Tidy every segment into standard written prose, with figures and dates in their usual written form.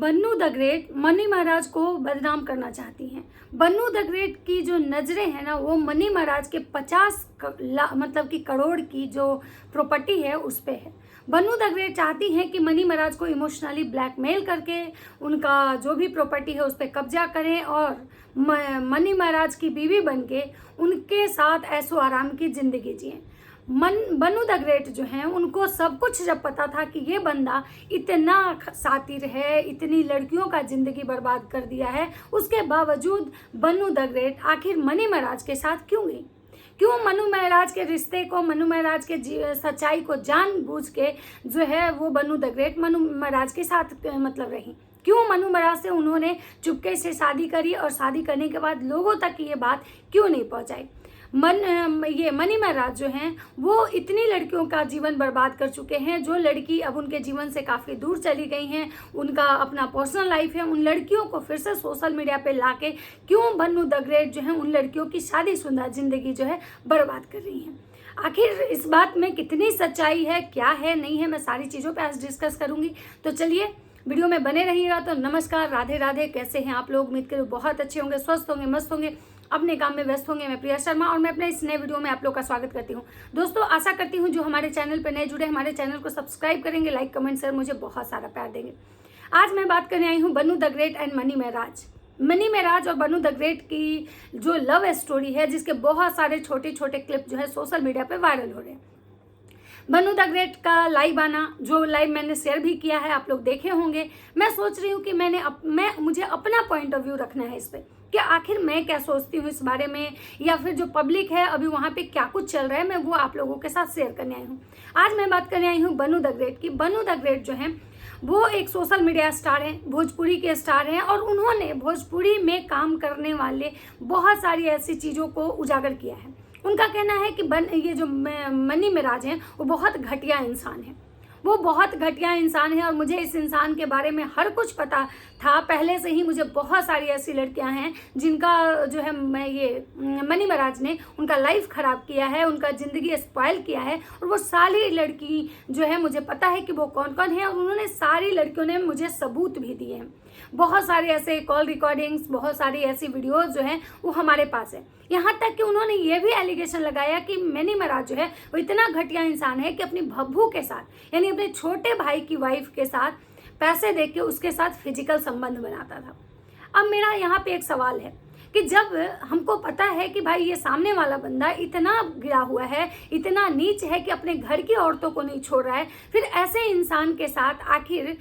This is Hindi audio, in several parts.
बन्नू द ग्रेट मनी महाराज को बदनाम करना चाहती हैं। बन्नू द ग्रेट की जो नज़रें हैं ना, वो मनी महाराज के 50 मतलब कि करोड़ की जो प्रॉपर्टी है उस पे है। बन्नू द ग्रेट चाहती हैं कि मनी महाराज को इमोशनली ब्लैकमेल करके उनका जो भी प्रॉपर्टी है उस पर कब्जा करें और मनी महाराज की बीवी बन के उनके साथ ऐशो आराम की ज़िंदगी जिए। बन्नू द ग्रेट जो हैं, उनको सब कुछ जब पता था कि ये बंदा इतना शातिर है, इतनी लड़कियों का ज़िंदगी बर्बाद कर दिया है, उसके बावजूद बन्नू द ग्रेट आखिर मनी महाराज के साथ क्यों गई? क्यों मनु महाराज के रिश्ते को, मनु महाराज के सच्चाई को जानबूझ के जो है वो बन्नू द ग्रेट मनु महाराज के साथ मतलब रही? क्यों मनु महाराज से उन्होंने चुपके से शादी करी और शादी करने के बाद लोगों तक ये बात क्यों नहीं पहुंचाई? ये मनी महाराज जो हैं वो इतनी लड़कियों का जीवन बर्बाद कर चुके हैं, जो लड़की अब उनके जीवन से काफ़ी दूर चली गई हैं, उनका अपना पर्सनल लाइफ है, उन लड़कियों को फिर से सोशल मीडिया पे लाके क्यों बन्नू द ग्रेट जो है उन लड़कियों की शादीशुदा जिंदगी जो है बर्बाद कर रही हैं? आखिर इस बात में कितनी सच्चाई है, क्या है, नहीं है, मैं सारी चीज़ों पर आज डिस्कस करूँगी। तो चलिए वीडियो में बने रहिएगा। तो नमस्कार, राधे राधे, कैसे हैं आप लोग? उम्मीद करूँ बहुत अच्छे होंगे, स्वस्थ होंगे, मस्त होंगे, अपने काम में व्यस्त होंगे। मैं प्रिया शर्मा और मैं अपने इस नए वीडियो में आप लोग का स्वागत करती हूं। दोस्तों, आशा करती हूं जो हमारे चैनल पर नए जुड़े हमारे चैनल को सब्सक्राइब करेंगे, लाइक कमेंट शेयर, मुझे बहुत सारा प्यार देंगे। आज मैं बात करने आई हूं Bannu the great and Mani Maharaj. Mani Maharaj और बन्नू द ग्रेट की जो लव स्टोरी है, जिसके बहुत सारे छोटे छोटे क्लिप जो है सोशल मीडिया पर वायरल हो रहे हैं। बन्नू द ग्रेट का लाइव आना, जो लाइव मैंने शेयर भी किया है, आप लोग देखे होंगे। मैं सोच रही हूँ कि मुझे अपना पॉइंट ऑफ व्यू रखना है इस पर कि आखिर मैं क्या सोचती हूँ इस बारे में, या फिर जो पब्लिक है अभी वहाँ पे क्या कुछ चल रहा है, मैं वो आप लोगों के साथ शेयर करने आई हूँ। आज मैं बात करने आई हूँ बन्नू द ग्रेट की। बन्नू द ग्रेट जो है वो एक सोशल मीडिया स्टार हैं, भोजपुरी के स्टार हैं, और उन्होंने भोजपुरी में काम करने वाले बहुत सारी ऐसी चीज़ों को उजागर किया है। उनका कहना है कि ये जो मनी महाराज हैं वो बहुत घटिया इंसान है, वो बहुत घटिया इंसान है, और मुझे इस इंसान के बारे में हर कुछ पता था पहले से ही। मुझे बहुत सारी ऐसी लड़कियां हैं जिनका जो है मनी महाराज ने उनका लाइफ ख़राब किया है, उनका ज़िंदगी स्पॉइल किया है, और वो सारी लड़की जो है मुझे पता है कि वो कौन कौन है, और उन्होंने सारी लड़कियों ने मुझे सबूत भी दिए हैं। बहुत सारे ऐसे कॉल रिकॉर्डिंग्स, बहुत सारी ऐसी वीडियोस जो हैं वो हमारे पास है। यहाँ तक कि उन्होंने ये भी एलिगेशन लगाया कि मनी महाराज जो है वो इतना घटिया इंसान है कि अपनी भब्बू के साथ, यानी अपने छोटे भाई की वाइफ के साथ पैसे दे के उसके साथ फिजिकल संबंध बनाता था। अब मेरा यहाँ पे एक सवाल है कि जब हमको पता है कि भाई ये सामने वाला बंदा इतना गिरा हुआ है, इतना नीच है कि अपने घर की औरतों को नहीं छोड़ रहा है, फिर ऐसे इंसान के साथ आखिर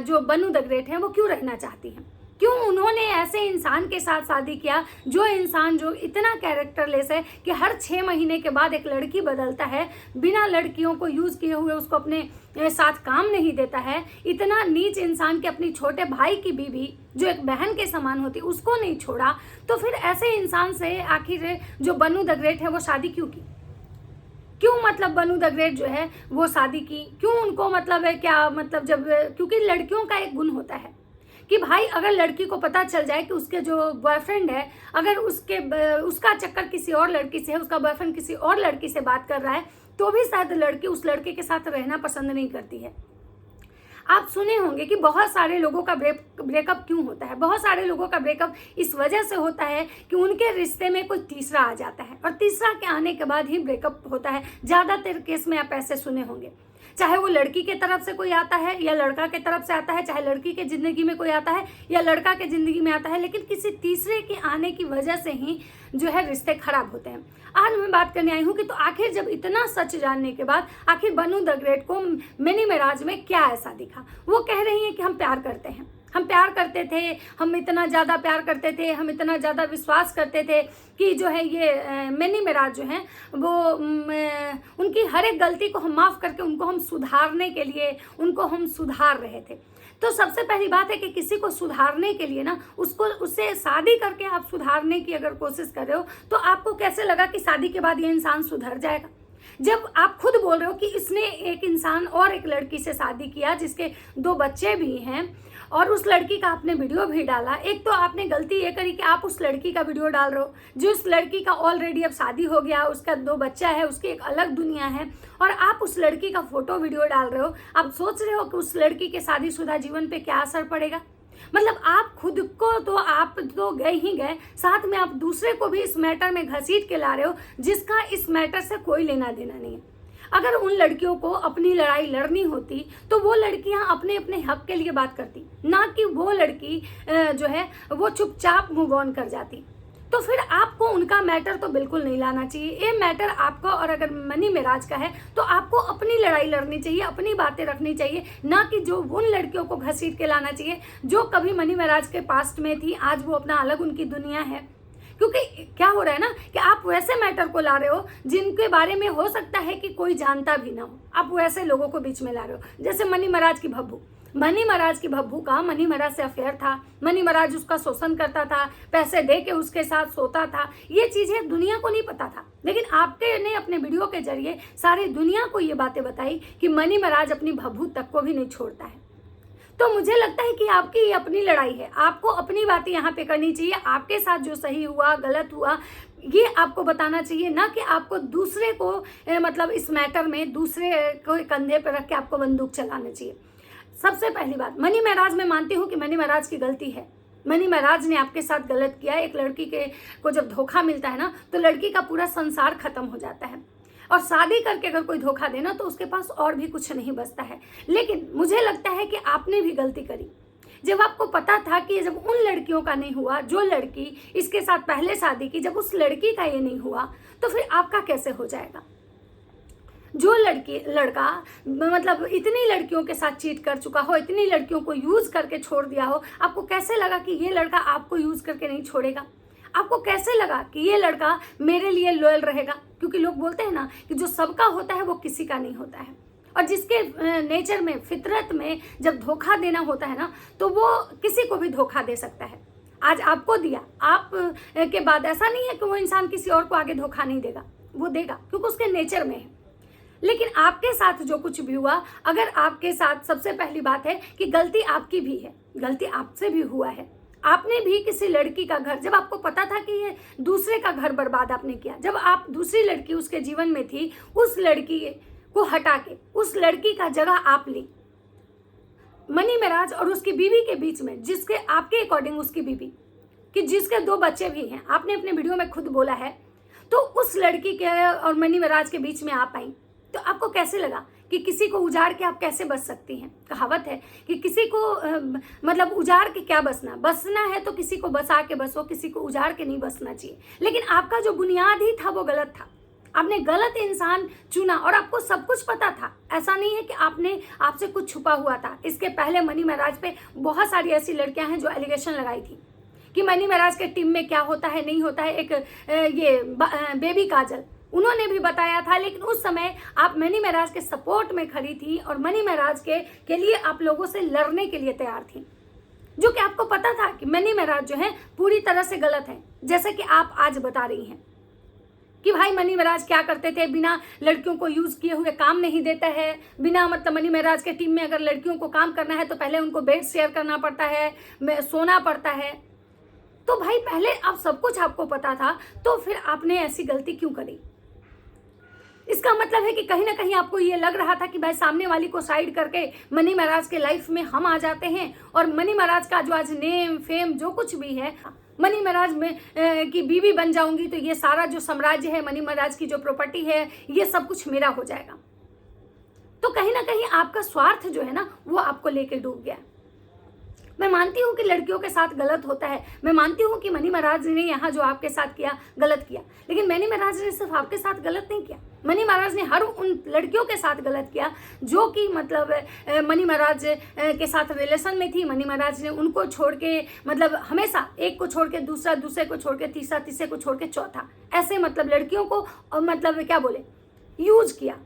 जो बन्नू द ग्रेट है वो क्यों रहना चाहती हैं? क्यों उन्होंने ऐसे इंसान के साथ शादी किया, जो इंसान जो इतना कैरेक्टरलेस है कि हर 6 महीने के बाद एक लड़की बदलता है, बिना लड़कियों को यूज़ किए हुए उसको अपने साथ काम नहीं देता है। इतना नीच इंसान के अपनी छोटे भाई की बीवी जो एक बहन के समान होती उसको नहीं छोड़ा, तो फिर ऐसे इंसान से आखिर जो बन्नू द ग्रेट है वो शादी क्यों की? क्यों मतलब बन्नू द ग्रेट जो है वो शादी की? क्यों उनको मतलब है क्या, मतलब जब, क्योंकि लड़कियों का एक गुण होता है कि भाई अगर लड़की को पता चल जाए कि उसके जो बॉयफ्रेंड है, अगर उसका चक्कर किसी और लड़की से है, उसका बॉयफ्रेंड किसी और लड़की से बात कर रहा है, तो भी शायद लड़की उस लड़के के साथ रहना पसंद नहीं करती है। आप सुने होंगे कि बहुत सारे लोगों का ब्रेकअप क्यों होता है। बहुत सारे लोगों का ब्रेकअप इस वजह से होता है कि उनके रिश्ते में कोई तीसरा आ जाता है, और तीसरा के आने के बाद ही ब्रेकअप होता है। ज़्यादातर केस में आप ऐसे सुने होंगे, चाहे वो लड़की के तरफ से कोई आता है या लड़का के तरफ से आता है, चाहे लड़की के ज़िंदगी में कोई आता है या लड़का के ज़िंदगी में आता है, लेकिन किसी तीसरे के आने की वजह से ही जो है रिश्ते खराब होते हैं। आज मैं बात करने आई हूँ कि तो आखिर जब इतना सच जानने के बाद आखिर बन्नू द ग्रेट को मनी महाराज में क्या ऐसा दिखा? वो कह रही हैं कि हम प्यार करते हैं, हम प्यार करते थे, हम इतना ज़्यादा प्यार करते थे, हम इतना ज़्यादा विश्वास करते थे कि जो है ये मनी महाराज जो हैं वो उनकी हर एक गलती को हम माफ़ करके उनको हम सुधारने के लिए उनको हम सुधार रहे थे। तो सबसे पहली बात है कि किसी को सुधारने के लिए ना उससे शादी करके आप सुधारने की अगर कोशिश कर रहे हो, तो आपको कैसे लगा कि शादी के बाद ये इंसान सुधर जाएगा? जब आप खुद बोल रहे हो कि इसने एक इंसान और एक लड़की से शादी किया जिसके 2 बच्चे भी हैं, और उस लड़की का आपने वीडियो भी डाला। एक तो आपने गलती ये करी कि आप उस लड़की का वीडियो डाल रहे हो, जो उस लड़की का ऑलरेडी अब शादी हो गया, उसका 2 बच्चा है, उसकी एक अलग दुनिया है, और आप उस लड़की का फोटो वीडियो डाल रहे हो। आप सोच रहे हो कि उस लड़की के शादीशुदा जीवन पे क्या असर पड़ेगा। मतलब आप खुद को तो आप तो गए ही गए, साथ में आप दूसरे को भी इस मैटर में घसीट के ला रहे हो, जिसका इस मैटर से कोई लेना देना नहीं है। अगर उन लड़कियों को अपनी लड़ाई लड़नी होती तो वो लड़कियां अपने अपने हक के लिए बात करती, ना कि वो लड़की जो है वो चुपचाप मूव ऑन कर जाती। तो फिर आपको उनका मैटर तो बिल्कुल नहीं लाना चाहिए। ये मैटर आपका, और अगर मनी मेराज का है तो आपको अपनी लड़ाई लड़नी चाहिए, अपनी बातें रखनी चाहिए, ना कि जो उन लड़कियों को घसीट के लाना चाहिए जो कभी मनी मेराज के पास्ट में थी, आज वो अपना अलग उनकी दुनिया है। क्योंकि क्या हो रहा है ना कि आप वैसे मैटर को ला रहे हो जिनके बारे में हो सकता है कि कोई जानता भी ना हो, आप वैसे लोगों को बीच में ला रहे हो। जैसे मनी महाराज की भब्बू, मनी महाराज की भब्बू का मनी महाराज से अफेयर था, मनी महाराज उसका शोषण करता था, पैसे दे के उसके साथ सोता था। ये चीजें दुनिया को नहीं पता था, लेकिन आपके ने अपने वीडियो के जरिए सारी दुनिया को ये बातें बताई कि मनी महाराज अपनी भब्बू तक को भी नहीं छोड़ता है। तो मुझे लगता है कि आपकी ये अपनी लड़ाई है, आपको अपनी बातें यहाँ पे करनी चाहिए। आपके साथ जो सही हुआ गलत हुआ ये आपको बताना चाहिए, ना कि आपको दूसरे को मतलब इस मैटर में दूसरे को कंधे पर रख के आपको बंदूक चलाना चाहिए। सबसे पहली बात, मनी महाराज, मैं मानती हूँ कि मनी महाराज की गलती है। मनी महाराज ने आपके साथ गलत किया। एक लड़की को जब धोखा मिलता है ना तो लड़की का पूरा संसार खत्म हो जाता है, और शादी करके अगर कोई धोखा देना तो उसके पास और भी कुछ नहीं बचता है। लेकिन मुझे लगता है कि आपने भी गलती करी। जब आपको पता था कि जब उन लड़कियों का नहीं हुआ, जो लड़की इसके साथ पहले शादी की, जब उस लड़की का ये नहीं हुआ तो फिर आपका कैसे हो जाएगा। जो लड़का मतलब इतनी लड़कियों के साथ चीट कर चुका हो, इतनी लड़कियों को यूज करके छोड़ दिया हो, आपको कैसे लगा कि ये लड़का आपको यूज करके नहीं छोड़ेगा। आपको कैसे लगा कि ये लड़का मेरे लिए लॉयल रहेगा। क्योंकि लोग बोलते हैं ना कि जो सबका होता है वो किसी का नहीं होता है, और जिसके नेचर में, फितरत में जब धोखा देना होता है ना तो वो किसी को भी धोखा दे सकता है। आज आपको दिया, आप के बाद ऐसा नहीं है कि वो इंसान किसी और को आगे धोखा नहीं देगा, वो देगा क्योंकि उसके नेचर में है। लेकिन आपके साथ जो कुछ भी हुआ, अगर आपके साथ, सबसे पहली बात है कि गलती आपकी भी है, गलती आपसे भी हुआ है। आपने भी किसी लड़की का घर, जब आपको पता था कि ये दूसरे का घर बर्बाद आपने किया, जब आप दूसरी लड़की उसके जीवन में थी, उस लड़की को हटा के उस लड़की का जगह आप ली। मनी महाराज और उसकी बीवी के बीच में, जिसके आपके अकॉर्डिंग उसकी बीवी कि जिसके 2 बच्चे भी हैं, आपने अपने वीडियो में खुद बोला है, तो उस लड़की के और मनी महाराज के बीच में आप आई। तो आपको कैसे लगा कि किसी को उजाड़ के आप कैसे बच सकती हैं। कहावत है कि किसी को मतलब उजाड़ के क्या बसना है तो किसी को बसा के बसो, किसी को उजाड़ के नहीं बसना चाहिए। लेकिन आपका जो बुनियाद ही था वो गलत था, आपने गलत इंसान चुना, और आपको सब कुछ पता था। ऐसा नहीं है कि आपसे कुछ छुपा हुआ था। इसके पहले मनी महाराज पे बहुत सारी ऐसी लड़कियां हैं जो एलिगेशन लगाई थी कि मनी महाराज के टीम में क्या होता है नहीं होता है। एक ये बेबी काजल, उन्होंने भी बताया था, लेकिन उस समय आप मनी महाराज के सपोर्ट में खड़ी थी और मनी महाराज के लिए आप लोगों से लड़ने के लिए तैयार थी, जो कि आपको पता था कि मनी महाराज जो है पूरी तरह से गलत है। जैसे कि आप आज बता रही हैं कि भाई मनी महाराज क्या करते थे, बिना लड़कियों को यूज किए हुए काम नहीं देता है, बिना मतलब मनी महाराज के टीम में अगर लड़कियों को काम करना है तो पहले उनको बेड शेयर करना पड़ता है, सोना पड़ता है। तो भाई पहले आप सब कुछ आपको पता था, तो फिर आपने ऐसी गलती क्यों करी। इसका मतलब है कि कहीं ना कहीं आपको ये लग रहा था कि भाई सामने वाली को साइड करके मनी महाराज के लाइफ में हम आ जाते हैं, और मनी महाराज का जो आज नेम फेम जो कुछ भी है, मनी महाराज में की बीवी बन जाऊंगी तो ये सारा जो साम्राज्य है, मनी महाराज की जो प्रॉपर्टी है, ये सब कुछ मेरा हो जाएगा। तो कहीं ना कहीं आपका स्वार्थ जो है ना वो आपको लेके डूब गया। मैं मानती हूँ कि लड़कियों के साथ गलत होता है, मैं मानती हूँ कि मनी महाराज ने यहाँ जो आपके साथ किया गलत किया, लेकिन मनी महाराज ने सिर्फ आपके साथ गलत नहीं किया, मनी महाराज ने हर उन लड़कियों के साथ गलत किया जो कि मतलब मनी महाराज के साथ रिलेशन में थी। मनी महाराज ने उनको छोड़ के मतलब हमेशा एक को छोड़ के दूसरा, दूसरे को छोड़ के तीसरा, तीसरे को छोड़ के चौथा, ऐसे मतलब लड़कियों को मतलब क्या बोले यूज किया,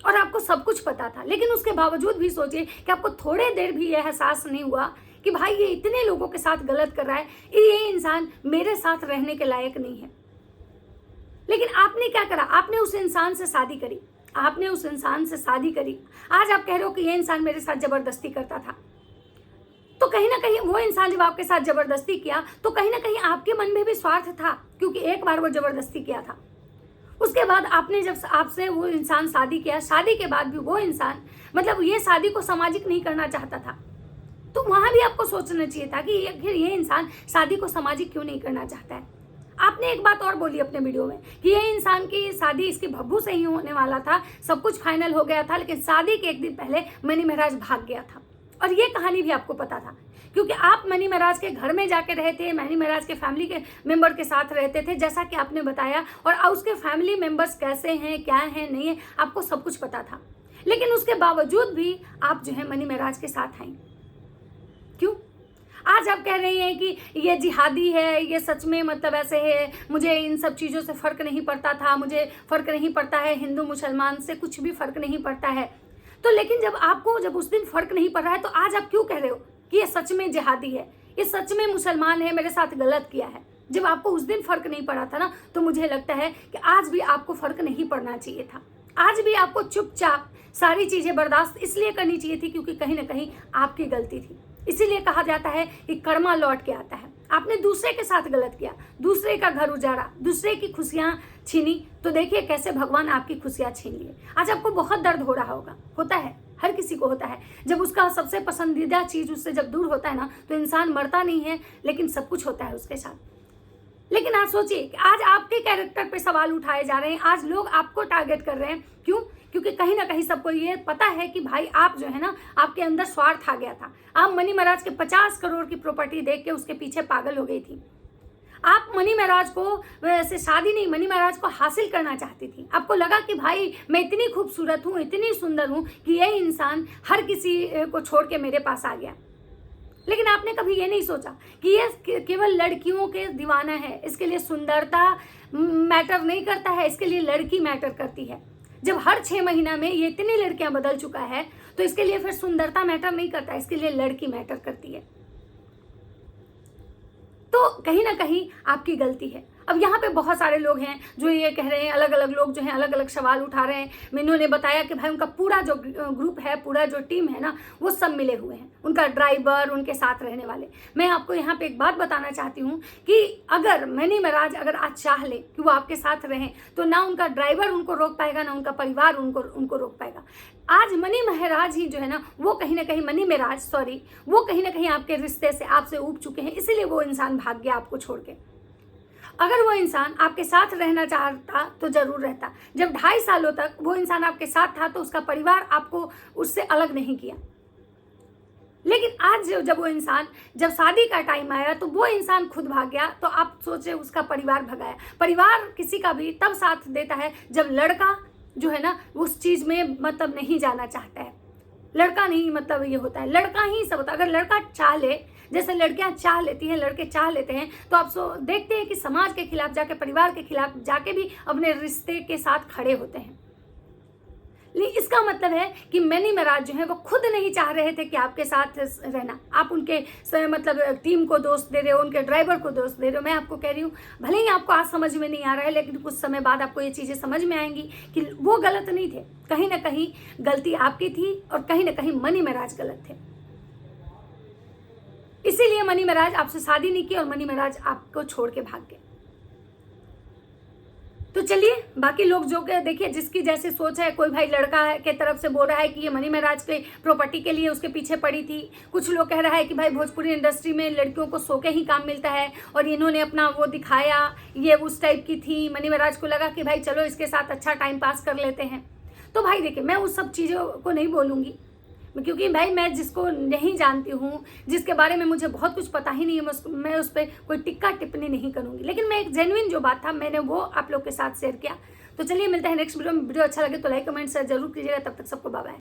और आपको सब कुछ पता था। लेकिन उसके बावजूद भी सोचिए कि आपको थोड़े देर भी यह एहसास नहीं हुआ कि भाई ये इतने लोगों के साथ गलत कर रहा है, ये इंसान मेरे साथ रहने के लायक नहीं है। लेकिन आपने क्या करा, आपने उस इंसान से शादी करी, आपने उस इंसान से शादी करी। आज आप कह रहे हो कि ये इंसान मेरे साथ जबरदस्ती करता था, तो कहीं ना कहीं वो इंसान जब आपके साथ जबरदस्ती किया तो कहीं ना कहीं आपके मन में भी स्वार्थ था, क्योंकि एक बार वो जबरदस्ती किया था। उसके बाद आपने जब आपसे वो इंसान शादी किया, शादी के बाद भी वो इंसान मतलब ये शादी को सामाजिक नहीं करना चाहता था, तो वहां भी आपको सोचना चाहिए था कि आखिर ये इंसान शादी को सामाजिक क्यों नहीं करना चाहता है। आपने एक बात और बोली अपने वीडियो में कि ये इंसान की शादी इसके भब्बू से ही होने वाला था, सब कुछ फाइनल हो गया था, लेकिन शादी के एक दिन पहले मनी महाराज भाग गया था। और ये कहानी भी आपको पता था, क्योंकि आप मनी महाराज के घर में जाके रहे थे, मनी महाराज के फैमिली के मेंबर के साथ रहते थे, जैसा कि आपने बताया, और उसके फैमिली मेंबर्स कैसे हैं, क्या हैं, नहीं है, आपको सब कुछ पता था। लेकिन उसके बावजूद भी आप जो है मनी महाराज के साथ आई, क्यों? आज आप कह रही हैं कि ये जिहादी है, ये सच में मतलब ऐसे है, मुझे इन सब चीज़ों से फ़र्क नहीं पड़ता था, मुझे फ़र्क नहीं पड़ता है, हिंदू मुसलमान से कुछ भी फ़र्क नहीं पड़ता है। तो लेकिन जब उस दिन फ़र्क नहीं पड़ रहा है, तो आज आप क्यों कह रहे हो कि ये सच में जिहादी है, ये सच में मुसलमान है, मेरे साथ गलत किया है? जब आपको उस दिन फ़र्क नहीं पड़ा था ना, तो मुझे लगता है कि आज भी आपको फ़र्क नहीं पड़ना चाहिए था। आज भी आपको चुपचाप सारी चीज़ें बर्दाश्त इसलिए करनी चाहिए थी क्योंकि कहीं ना कहीं आपकी गलती थी। इसीलिए कहा जाता है कि कर्मा लौट के आता है। आपने दूसरे के साथ गलत किया, दूसरे का घर उजाड़ा, दूसरे की खुशियां छीनी, तो देखिए कैसे भगवान आपकी खुशियां छीन लिए। आज आपको बहुत दर्द हो रहा होगा, होता है, हर किसी को होता है। जब उसका सबसे पसंदीदा चीज़ उससे जब दूर होता है ना, तो इंसान मरता नहीं है, लेकिन सब कुछ होता है उसके साथ। लेकिन आप सोचिए कि आज आपके कैरेक्टर पे सवाल उठाए जा रहे हैं, आज लोग आपको टारगेट कर रहे हैं। क्यों? क्योंकि कहीं ना कहीं सबको ये पता है कि भाई आप जो है ना, आपके अंदर स्वार्थ आ गया था। आप मनी महाराज के 50 करोड़ की प्रॉपर्टी देख के उसके पीछे पागल हो गई थी। आप मनी महाराज को वैसे शादी नहीं, मनी महाराज को हासिल करना चाहती थी। आपको लगा कि भाई मैं इतनी खूबसूरत हूँ, इतनी सुंदर हूँ कि ये इंसान हर किसी को छोड़ के मेरे पास आ गया। लेकिन आपने कभी ये नहीं सोचा कि ये केवल लड़कियों के दीवाना है, इसके लिए सुंदरता मैटर नहीं करता है, इसके लिए लड़की मैटर करती है। जब हर 6 महीना में ये इतनी लड़कियां बदल चुका है, तो इसके लिए फिर सुंदरता मैटर नहीं करता, इसके लिए लड़की मैटर करती है। तो कहीं ना कहीं आपकी गलती है। अब यहाँ पे बहुत सारे लोग हैं जो ये कह रहे हैं, अलग अलग लोग जो हैं अलग अलग सवाल उठा रहे हैं। मैंने उन्हें बताया कि भाई उनका पूरा जो ग्रुप है, पूरा जो टीम है ना, वो सब मिले हुए हैं, उनका ड्राइवर, उनके साथ रहने वाले। मैं आपको यहाँ पे एक बात बताना चाहती हूँ कि अगर मनी महाराज अगर आज चाह ले कि वो आपके साथ रहें, तो ना उनका ड्राइवर उनको रोक पाएगा, ना उनका परिवार उनको रोक पाएगा। आज मनी महाराज ही जो है ना, वो कहीं ना कहीं वो कहीं ना कहीं आपके रिश्ते से आपसे ऊब चुके हैं, इसीलिए वो इंसान भाग गया आपको छोड़ के। अगर वो इंसान आपके साथ रहना चाहता तो जरूर रहता। जब 2.5 सालों तक वो इंसान आपके साथ था, तो उसका परिवार आपको उससे अलग नहीं किया। लेकिन आज जब वो इंसान, जब शादी का टाइम आया, तो वो इंसान खुद भाग गया। तो आप सोचे उसका परिवार भगाया। परिवार किसी का भी तब साथ देता है जब लड़का जो है ना, उस चीज में मतलब नहीं जाना चाहता है। लड़का नहीं, मतलब ये होता है, लड़का ही सब होता है। अगर लड़का चाह ले, जैसे लड़कियां चाह लेती हैं, लड़के चाह लेते हैं, तो आप देखते हैं कि समाज के खिलाफ जाके, परिवार के खिलाफ जाके भी अपने रिश्ते के साथ खड़े होते हैं। लेकिन इसका मतलब है कि मनी महाराज जो है वो खुद नहीं चाह रहे थे कि आपके साथ रहना। आप उनके मतलब टीम को दोष दे रहे हो, उनके ड्राइवर को दोष दे रहे हो। मैं आपको कह रही हूँ, भले ही आपको आज समझ में नहीं आ रहा है, लेकिन कुछ समय बाद आपको ये चीज़ें समझ में आएंगी कि वो गलत नहीं थे। कहीं ना कहीं गलती आपकी थी और कहीं ना कहीं मनी महाराज गलत थे। इसीलिए मनी महाराज आपसे शादी नहीं की और मनी महाराज आपको छोड़ के भाग गए। तो चलिए, बाकी लोग जो के देखिए, जिसकी जैसी सोच है, कोई भाई लड़का के तरफ से बोल रहा है कि ये मनी महाराज के प्रॉपर्टी के लिए उसके पीछे पड़ी थी। कुछ लोग कह रहा है कि भाई भोजपुरी इंडस्ट्री में लड़कियों को सो के ही काम मिलता है और इन्होंने अपना वो दिखाया, ये उस टाइप की थी। मनी महाराज को लगा कि भाई चलो इसके साथ अच्छा टाइम पास कर लेते हैं। तो भाई देखिए, मैं उस सब चीज़ों को नहीं बोलूँगी, क्योंकि भाई मैं जिसको नहीं जानती हूँ, जिसके बारे में मुझे बहुत कुछ पता ही नहीं है, मैं उस पर कोई टिक्का टिप्पणी नहीं करूँगी। लेकिन मैं एक जेन्युइन जो बात था, मैंने वो आप लोग के साथ शेयर किया। तो चलिए, मिलते हैं नेक्स्ट वीडियो में। वीडियो अच्छा लगे तो लाइक कमेंट शेयर जरूर कीजिएगा। तब तक सबको बाय बाय।